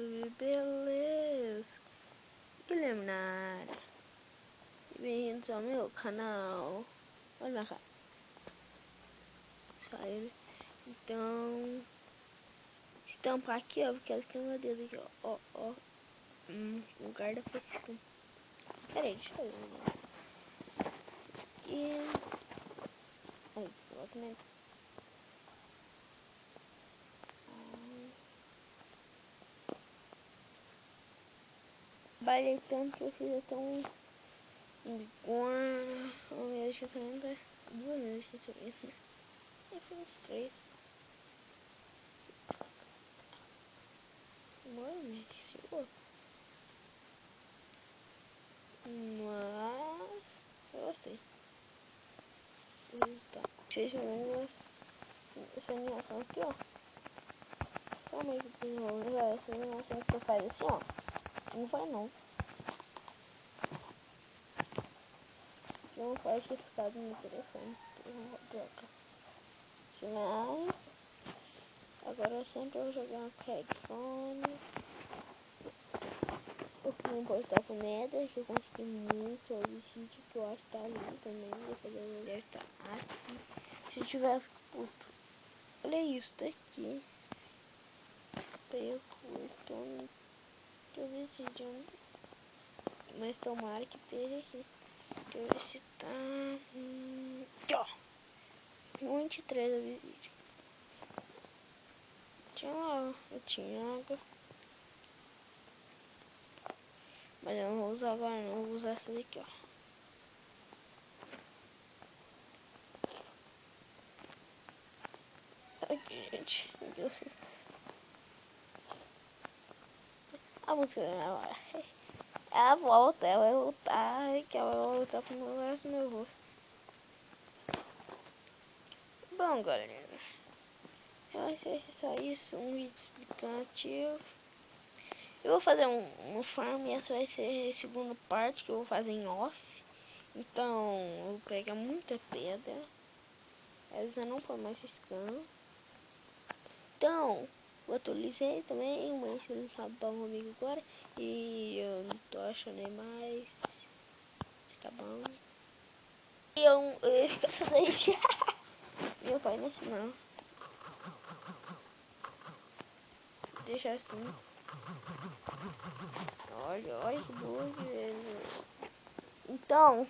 YouTube, beleza? Guilherme na área. Bem-vindos ao meu canal. Olha na cara. Saiu, né? Então, se tampar aqui, ó, porque ela tem meu dedo aqui, ó. O guarda fez isso. Peraí, deixa eu ver. Aqui. Aí, volta, né? Trabalhei tanto que eu fiz até um mês de tratamento, 2 meses de tratamento. E foi uns 3. Mano, me chegou. Mas eu gostei. Tá. Vocês viram essa animação aqui, ó. Calma aí que eu vou usar essa animação que eu faço assim, ó. Não vai não. Não faz riscado no telefone. Droga. Mas agora eu sempre vou jogar com headphone. Eu fui um portal com Nether, que eu consegui muito obsidian, que eu acho que tá ali também. Depois eu vou gastar aqui. Se tiver puto. Olha isso daqui. Daí eu curto. Que obsidian. Mas tomara que esteja aqui. Deixa eu ver se tá. Aqui, ó. 23 obsidian. Tinha lá, eu tinha água. Mas eu não vou usar agora, não. Eu vou usar essa daqui, ó. Aqui, gente. A música da minha hora. Ela volta, ela vai voltar. Que ela vai voltar pro meu braço do meu rosto. Bom, galera. Eu acho que é só isso. Um vídeo explicativo. Eu vou fazer um farm e essa vai ser a segunda parte que eu vou fazer em off. Então, eu vou pegar muita pedra. Essa não foi mais escano. Então, eu atualizei também, mas eu não sabe bom comigo agora. E eu não tô achando mais. Mas tá bom. E eu ia ficar só daí. Meu pai não ensinou. Deixa assim. Olha que doido. Então,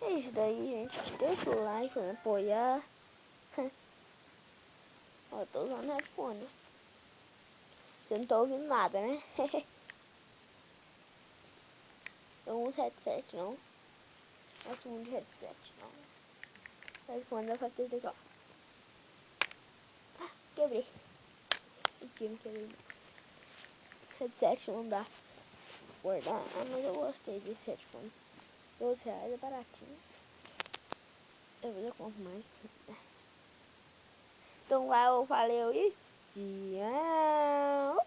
é isso daí, gente. Deixa o like pra me apoiar. Ó, eu tô usando headphone. Você não tá ouvindo nada, né? Eu uso headset, não. Gosto muito de headset, não. Headphone dá pra ter daqui, ó. Ah, quebrei. Aqui, não quebrei. Headset não dá. Guardar. Ah, mas eu gostei desse headphone. R$12 é baratinho. Eu compro mais. Então, valeu e tchau.